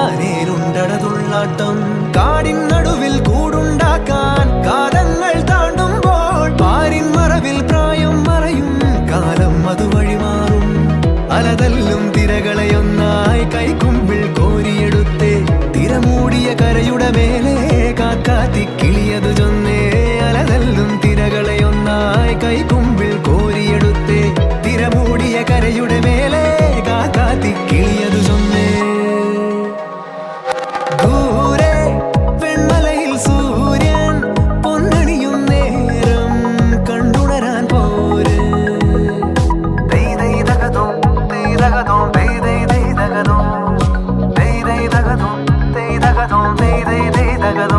താനേരുണ്ടടതുള്ളാട്ടം കാടിൻ നടുവിൽ കൂടുണ്ടാക്കാൻ കാലങ്ങൾ താണ്ടുമ്പോൾ പാരിൻ മറവിൽ പ്രായം മറയും കാലം അതുവഴി മാറും അലതല്ലും തിരകളെയൊന്നായി കൈക്കുമ്പിൾ കോരിയെടുത്തേ തിരമൂടിയ കരയുടെ മേലെ കാക്കാത്തി കിളിയതു ചൊന്നേ അലതല്ലും തിരകളെയൊന്നായി കൈക്കുമ്പിൾ കോരിയെടുത്തേ തിരമൂടിയ കരയുടെ മേലെ കാക്കാത്തി കിളിയതു ചൊന്നേ ദൂരെ വെൺമലയിൽ സൂര്യൻ പൊന്നണിയും നേരം കണ്ടുണരാൻ പോര് ദൈതകതോ ദൈതകതോ ദൈതകതോ ദൈതകതോ ദൈതകതോ ദൈതകതോ